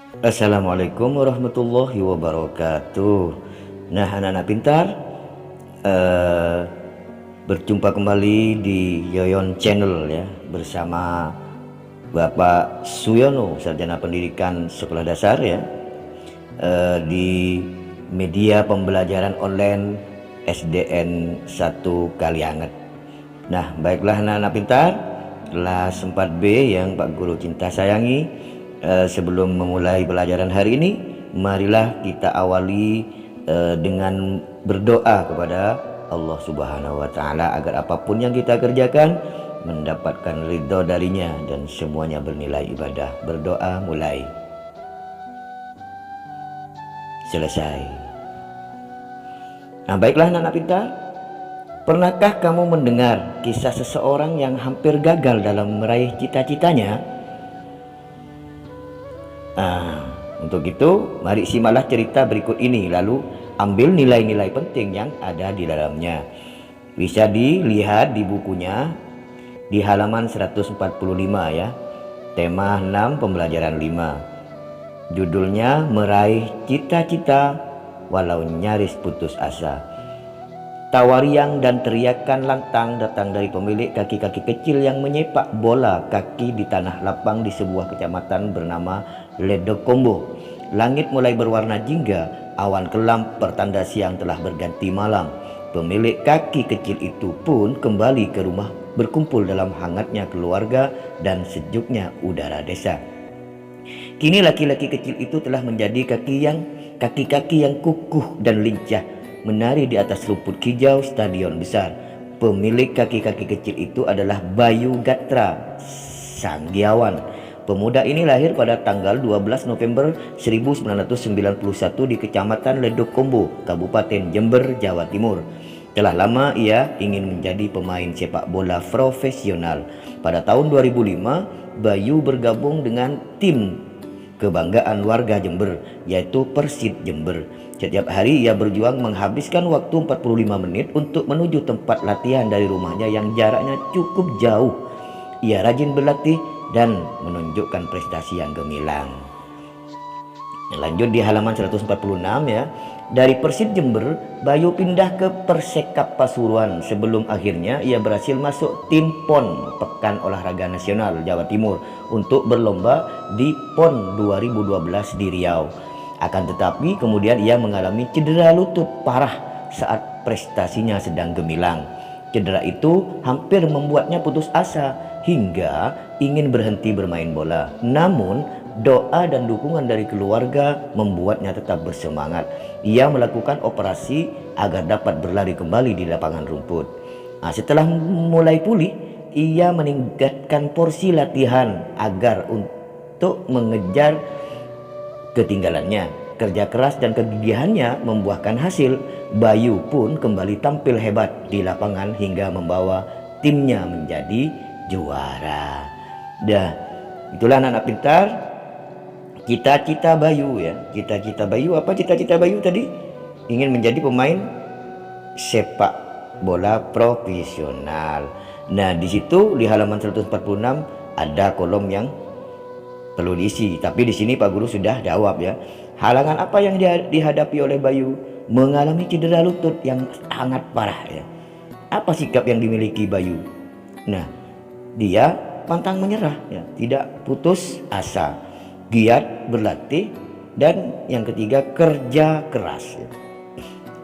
Assalamualaikum warahmatullahi wabarakatuh. Nah, anak-anak pintar, eh, berjumpa kembali di Yoyon Channel ya, bersama Bapak Suyono, Sarjana Pendidikan Sekolah Dasar ya, di media pembelajaran online SDN 1 Kalianget. Nah, baiklah anak-anak pintar, kelas 4B yang Pak Guru cinta sayangi, sebelum memulai pelajaran hari ini, marilah kita awali dengan berdoa kepada Allah Subhanahu wa Ta'ala agar apapun yang kita kerjakan mendapatkan ridho darinya dan semuanya bernilai ibadah. Berdoa mulai. Selesai. Nah, baiklah anak-anak pintar, pernahkah kamu mendengar kisah seseorang yang hampir gagal dalam meraih cita-citanya? Untuk itu, mari simaklah cerita berikut ini, lalu ambil nilai-nilai penting yang ada di dalamnya. Bisa dilihat di bukunya di halaman 145 ya. Tema 6 pembelajaran 5. Judulnya Meraih Cita-Cita Walau Nyaris Putus Asa. Tawariang dan teriakan lantang datang dari pemilik kaki-kaki kecil yang menyepak bola kaki di tanah lapang di sebuah kecamatan bernama Ledokombo. Langit mulai berwarna jingga, awan kelam pertanda siang telah berganti malam. Pemilik kaki kecil itu pun kembali ke rumah, berkumpul dalam hangatnya keluarga dan sejuknya udara desa. Kini laki-laki kecil itu telah menjadi kaki-kaki yang kukuh dan lincah, menari di atas rumput hijau stadion besar. Pemilik kaki-kaki kecil itu adalah Bayu Gatra Sanggiawan. Pemuda ini lahir pada tanggal 12 November 1991 di Kecamatan Ledokombo, Kabupaten Jember, Jawa Timur. Telah lama ia ingin menjadi pemain sepak bola profesional. Pada tahun 2005, Bayu bergabung dengan tim kebanggaan warga Jember, yaitu Persid Jember. Setiap hari ia berjuang menghabiskan waktu 45 menit untuk menuju tempat latihan dari rumahnya yang jaraknya cukup jauh. Ia rajin berlatih dan menunjukkan prestasi yang gemilang. Lanjut di halaman 146 ya. Dari Persid Jember, Bayu pindah ke Persekap Pasuruan sebelum akhirnya ia berhasil masuk tim PON Pekan Olahraga Nasional Jawa Timur untuk berlomba di PON 2012 di Riau. Akan tetapi kemudian ia mengalami cedera lutut parah saat prestasinya sedang gemilang. Cedera itu hampir membuatnya putus asa hingga ingin berhenti bermain bola. Namun doa dan dukungan dari keluarga membuatnya tetap bersemangat. Ia melakukan operasi agar dapat berlari kembali di lapangan rumput. Setelah mulai pulih, ia meningkatkan porsi latihan agar untuk mengejar ketinggalannya. Kerja keras dan kegigihannya membuahkan hasil. Bayu pun kembali tampil hebat di lapangan hingga membawa timnya menjadi juara. Dah, itulah anak-anak pintar. Cita-cita Bayu ya. Cita-cita Bayu apa? Cita-cita Bayu tadi ingin menjadi pemain sepak bola profesional. Nah, di situ di halaman 146 ada kolom yang perlu diisi, tapi di sini Pak Guru sudah jawab ya. Halangan apa yang dihadapi oleh Bayu? Mengalami cedera lutut yang sangat parah ya. Apa sikap yang dimiliki Bayu? Nah, dia pantang menyerah ya, tidak putus asa, giat berlatih, dan yang ketiga kerja keras ya.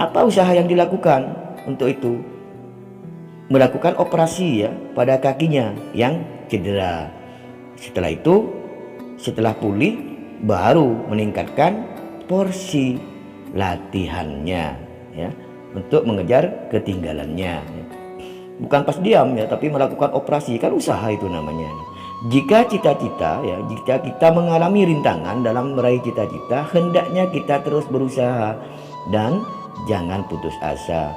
Apa usaha yang dilakukan untuk itu? Melakukan operasi ya pada kakinya yang cedera. Setelah itu, setelah pulih, baru meningkatkan porsi latihannya ya untuk mengejar ketinggalannya ya. Bukan pas diam ya, tapi melakukan operasi, kan usaha itu namanya. Jika cita-cita ya, jika kita mengalami rintangan dalam meraih cita-cita, hendaknya kita terus berusaha dan jangan putus asa.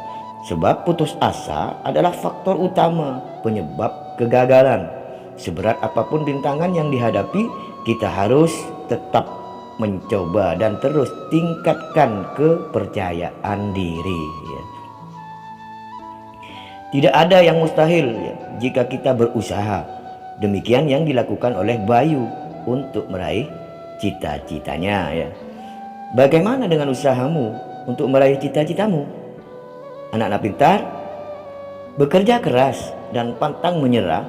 Sebab putus asa adalah faktor utama penyebab kegagalan. Seberat apapun rintangan yang dihadapi, kita harus tetap mencoba dan terus tingkatkan kepercayaan diri ya. Tidak ada yang mustahil ya, jika kita berusaha. Demikian yang dilakukan oleh Bayu untuk meraih cita-citanya ya. Bagaimana dengan usahamu untuk meraih cita-citamu? Anak-anak pintar, bekerja keras dan pantang menyerah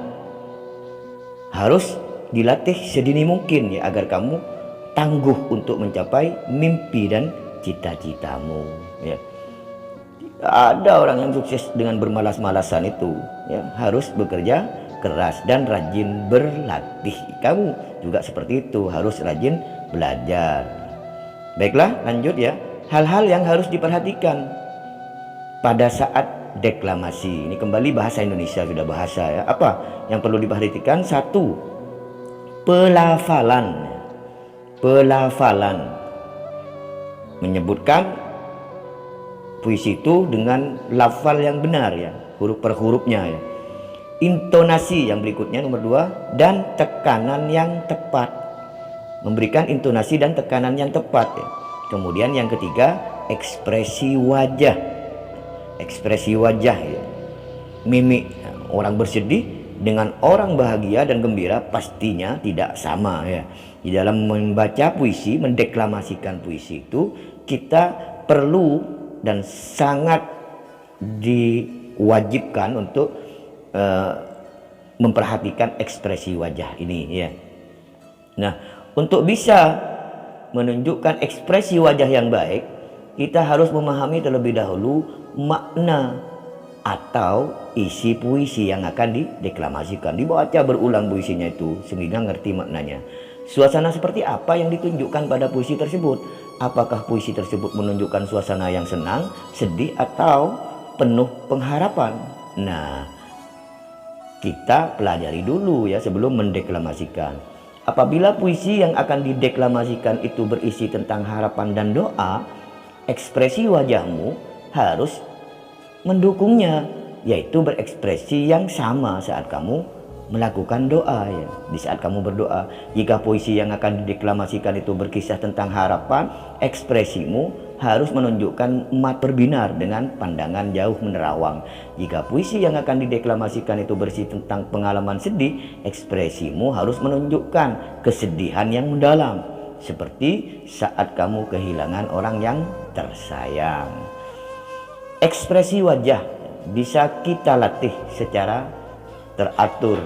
harus dilatih sedini mungkin ya, agar kamu tangguh untuk mencapai mimpi dan cita-citamu ya. Ada orang yang sukses dengan bermalas-malasan itu ya, harus bekerja keras dan rajin berlatih. Kamu juga seperti itu, harus rajin belajar. Baiklah, lanjut ya. Hal-hal yang harus diperhatikan pada saat deklamasi. Ini kembali bahasa Indonesia, sudah bahasa ya. Apa yang perlu diperhatikan? Satu, pelafalan. Pelafalan menyebutkan puisi itu dengan lafal yang benar ya, huruf per hurufnya ya. Intonasi yang berikutnya nomor 2, dan tekanan yang tepat. Memberikan intonasi dan tekanan yang tepat ya. Kemudian yang ketiga, ekspresi wajah. Ekspresi wajah ya. Mimik orang bersedih dengan orang bahagia dan gembira pastinya tidak sama ya. Di dalam membaca puisi, mendeklamasikan puisi itu, kita perlu dan sangat diwajibkan untuk memperhatikan ekspresi wajah ini ya. Nah, untuk bisa menunjukkan ekspresi wajah yang baik, kita harus memahami terlebih dahulu makna atau isi puisi yang akan dideklamasikan. Dibaca berulang puisinya itu sehingga ngerti maknanya. Suasana seperti apa yang ditunjukkan pada puisi tersebut? Apakah puisi tersebut menunjukkan suasana yang senang, sedih, atau penuh pengharapan? Nah, kita pelajari dulu ya sebelum mendeklamasikan. Apabila puisi yang akan dideklamasikan itu berisi tentang harapan dan doa, ekspresi wajahmu harus mendukungnya, yaitu berekspresi yang sama saat kamu melakukan doa ya. Di saat kamu berdoa, jika puisi yang akan dideklamasikan itu berkisah tentang harapan, ekspresimu harus menunjukkan mat berbinar dengan pandangan jauh menerawang. Jika puisi yang akan dideklamasikan itu berisi tentang pengalaman sedih, ekspresimu harus menunjukkan kesedihan yang mendalam, seperti saat kamu kehilangan orang yang tersayang. Ekspresi wajah bisa kita latih secara teratur.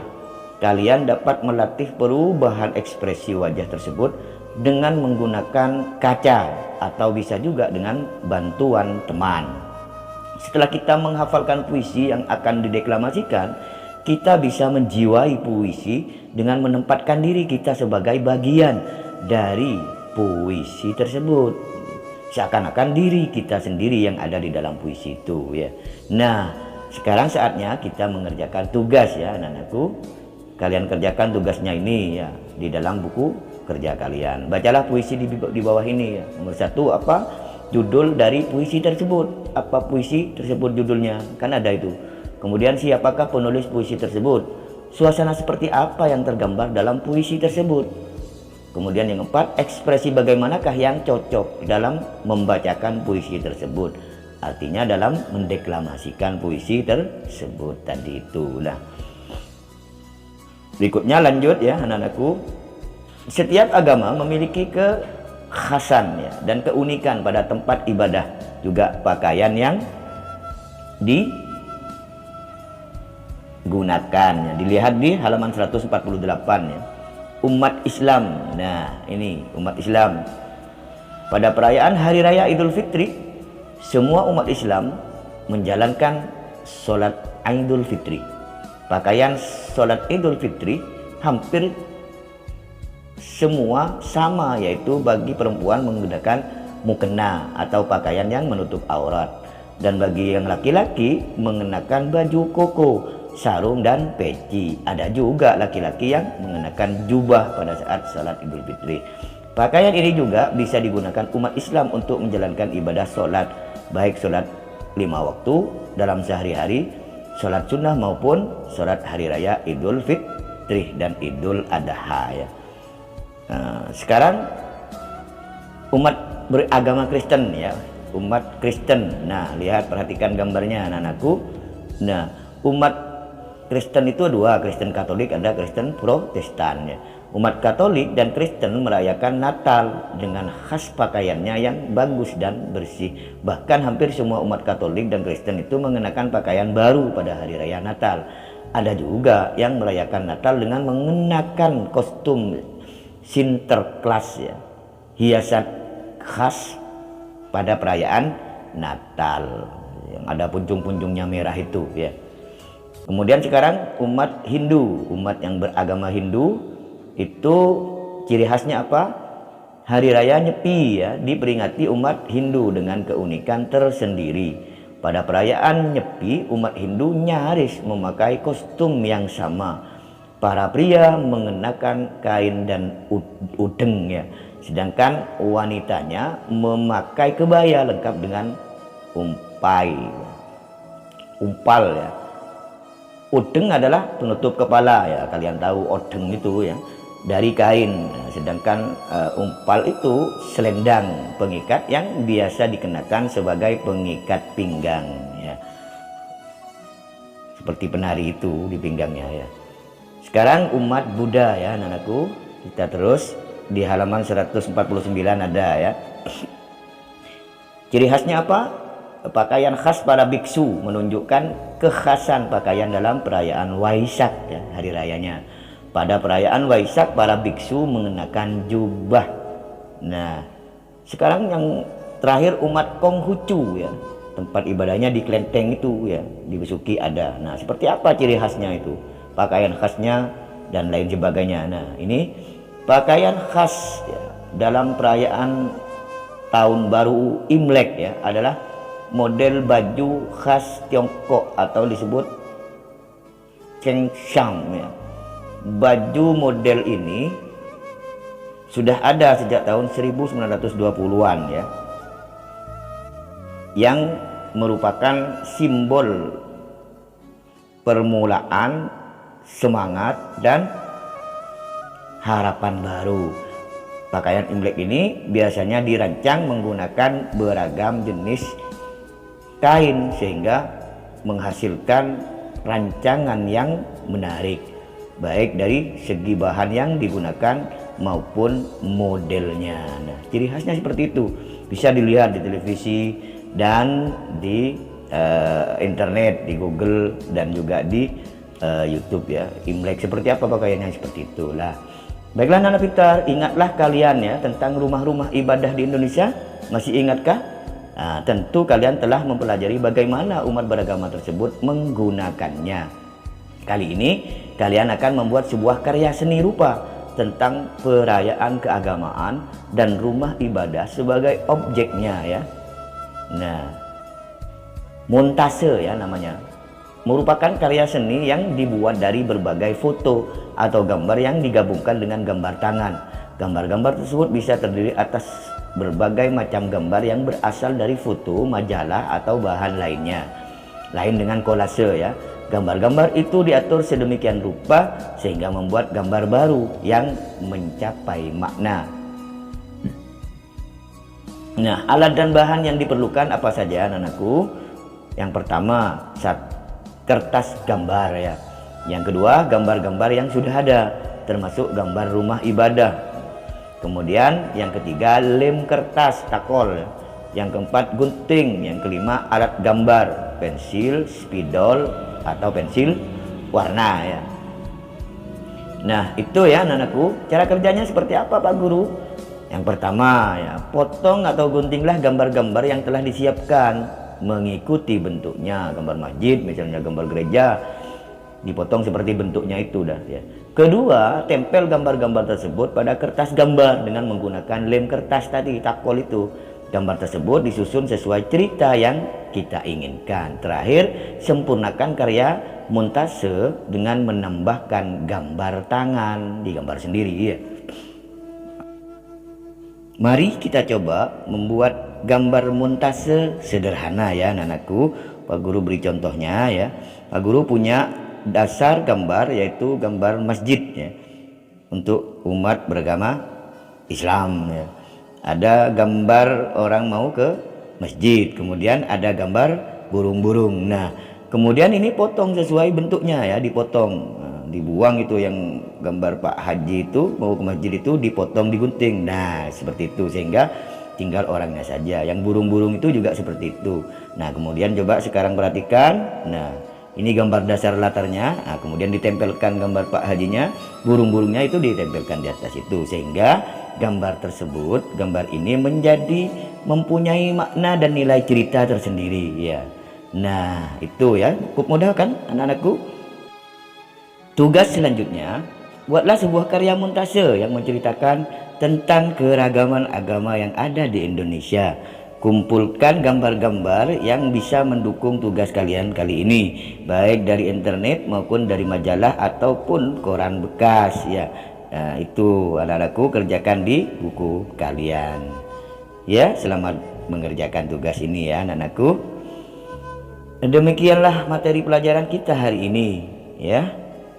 Kalian dapat melatih perubahan ekspresi wajah tersebut dengan menggunakan kaca atau bisa juga dengan bantuan teman. Setelah kita menghafalkan puisi yang akan dideklamasikan, kita bisa menjiwai puisi dengan menempatkan diri kita sebagai bagian dari puisi tersebut. Seakan-akan diri kita sendiri yang ada di dalam puisi itu ya. Nah, sekarang saatnya kita mengerjakan tugas ya anak-anakku. Kalian kerjakan tugasnya ini ya di dalam buku kerja kalian. Bacalah puisi di bawah ini ya. Nomor 1, apa judul dari puisi tersebut? Apa puisi tersebut judulnya? Kan ada itu. Kemudian siapakah penulis puisi tersebut? Suasana seperti apa yang tergambar dalam puisi tersebut? Kemudian yang 4, ekspresi bagaimanakah yang cocok dalam membacakan puisi tersebut? Artinya dalam mendeklamasikan puisi tersebut tadi itu. Nah, berikutnya lanjut ya anak-anakku. Setiap agama memiliki kekhasan ya, dan keunikan pada tempat ibadah, juga pakaian yang digunakan ya. Dilihat di halaman 148 ya. Umat Islam. Nah, ini umat Islam. Pada perayaan Hari Raya Idul Fitri, semua umat Islam menjalankan sholat Idul Fitri. Pakaian sholat Idul Fitri hampir semua sama, yaitu bagi perempuan menggunakan mukena atau pakaian yang menutup aurat, dan bagi yang laki-laki mengenakan baju koko, sarung dan peci. Ada juga laki-laki yang mengenakan jubah pada saat sholat Idul Fitri. Pakaian ini juga bisa digunakan umat Islam untuk menjalankan ibadah sholat, baik sholat 5 waktu dalam sehari-hari, sholat sunnah maupun sholat hari raya Idul Fitri dan Idul Adha ya. Nah, sekarang umat beragama Kristen ya, umat Kristen. Nah, lihat, perhatikan gambarnya anak-anakku. Nah, umat Kristen itu dua, Kristen Katolik, ada Kristen Protestan ya. Umat Katolik dan Kristen merayakan Natal dengan khas pakaiannya yang bagus dan bersih. Bahkan hampir semua umat Katolik dan Kristen itu mengenakan pakaian baru pada hari raya Natal. Ada juga yang merayakan Natal dengan mengenakan kostum Sinterklas, ya, hiasan khas pada perayaan Natal yang ada punjung-punjungnya merah itu, ya. Kemudian sekarang umat Hindu, umat yang beragama Hindu itu ciri khasnya apa? Hari raya Nyepi, ya, diperingati umat Hindu dengan keunikan tersendiri. Pada perayaan Nyepi, umat Hindu nyaris memakai kostum yang sama. Para pria mengenakan kain dan udeng, ya, sedangkan wanitanya memakai kebaya lengkap dengan umpal, ya. Udeng adalah penutup kepala, ya, kalian tahu odeng itu, ya, dari kain. Sedangkan umpal itu selendang pengikat yang biasa dikenakan sebagai pengikat pinggang, ya, seperti penari itu di pinggangnya, ya. Sekarang umat Buddha, ya anakku, kita terus di halaman 149 ada, ya. Ciri khasnya apa? Pakaian khas para biksu menunjukkan kekhasan pakaian dalam perayaan Waisak, ya, hari rayanya. Pada perayaan Waisak para biksu mengenakan jubah. Nah, sekarang yang terakhir umat Konghucu, ya, tempat ibadahnya di kelenteng itu, ya, di Besuki ada. Nah, seperti apa ciri khasnya itu? Pakaian khasnya dan lain sebagainya. Nah, ini pakaian khas, ya, dalam perayaan tahun baru Imlek, ya, adalah model baju khas Tiongkok atau disebut Chengshang, ya. Baju model ini sudah ada sejak tahun 1920-an, ya, yang merupakan simbol permulaan semangat dan harapan baru. Pakaian Imlek ini biasanya dirancang menggunakan beragam jenis kain sehingga menghasilkan rancangan yang menarik, baik dari segi bahan yang digunakan maupun modelnya. Nah, ciri khasnya seperti itu, bisa dilihat di televisi dan di internet, di Google dan juga di YouTube, ya. Imlek seperti apa pakaiannya, seperti itulah. Baiklah anak pintar, ingatlah kalian, ya, tentang rumah-rumah ibadah di Indonesia. Masih ingatkah? Nah, tentu kalian telah mempelajari bagaimana umat beragama tersebut menggunakannya. Kali ini kalian akan membuat sebuah karya seni rupa tentang perayaan keagamaan dan rumah ibadah sebagai objeknya, ya. Nah, montase, ya, namanya, merupakan karya seni yang dibuat dari berbagai foto atau gambar yang digabungkan dengan gambar tangan. Gambar-gambar tersebut bisa terdiri atas berbagai macam gambar yang berasal dari foto, majalah atau bahan lainnya. Lain dengan kolase, ya. Gambar-gambar itu diatur sedemikian rupa sehingga membuat gambar baru yang mencapai makna. Nah, alat dan bahan yang diperlukan apa saja, anakku? Yang pertama, kertas gambar, ya. Yang kedua, gambar-gambar yang sudah ada, termasuk gambar rumah ibadah. Kemudian yang ketiga, lem kertas takol. Yang keempat, gunting. Yang kelima, alat gambar, pensil, spidol atau pensil warna, ya. Nah, itu, ya anakku, cara kerjanya seperti apa Pak Guru? Yang pertama, ya, potong atau guntinglah gambar-gambar yang telah disiapkan mengikuti bentuknya. Gambar masjid, misalnya gambar gereja, dipotong seperti bentuknya itu dah, ya. Kedua, tempel gambar-gambar tersebut pada kertas gambar dengan menggunakan lem kertas tadi, takol itu. Gambar tersebut disusun sesuai cerita yang kita inginkan. Terakhir, sempurnakan karya montase dengan menambahkan gambar tangan di gambar sendiri, ya. Mari kita coba membuat gambar montase sederhana, ya anakku. Pak Guru beri contohnya, ya. Pak Guru punya dasar gambar, yaitu gambar masjid, ya, untuk umat beragama Islam, ya. Ada gambar orang mau ke masjid, kemudian ada gambar burung-burung. Nah, kemudian ini potong sesuai bentuknya, ya, dipotong. Nah, dibuang itu yang gambar Pak Haji itu mau ke masjid itu dipotong digunting. Nah seperti itu, sehingga tinggal orangnya saja. Yang burung-burung itu juga seperti itu. Nah kemudian coba sekarang perhatikan. Nah ini gambar dasar latarnya. Nah, kemudian ditempelkan gambar Pak Hajinya, burung-burungnya itu ditempelkan di atas itu, sehingga gambar tersebut, gambar ini menjadi mempunyai makna dan nilai cerita tersendiri ya. Nah itu ya, cukup mudah kan anak-anakku. Tugas selanjutnya, buatlah sebuah karya montase yang menceritakan tentang keragaman agama yang ada di Indonesia. Kumpulkan gambar-gambar yang bisa mendukung tugas kalian kali ini, baik dari internet maupun dari majalah ataupun koran bekas ya. Nah, itu anak-anakku kerjakan di buku kalian. Ya, selamat mengerjakan tugas ini ya anak-anakku. Demikianlah materi pelajaran kita hari ini ya.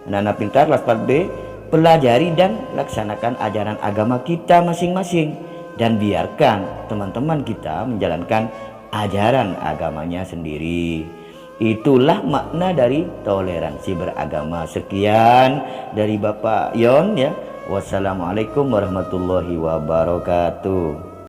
Anak-anak pintar kelas 4B, pelajari dan laksanakan ajaran agama kita masing-masing, dan biarkan teman-teman kita menjalankan ajaran agamanya sendiri. Itulah makna dari toleransi beragama. Sekian dari Bapak Yon ya. Wassalamualaikum warahmatullahi wabarakatuh.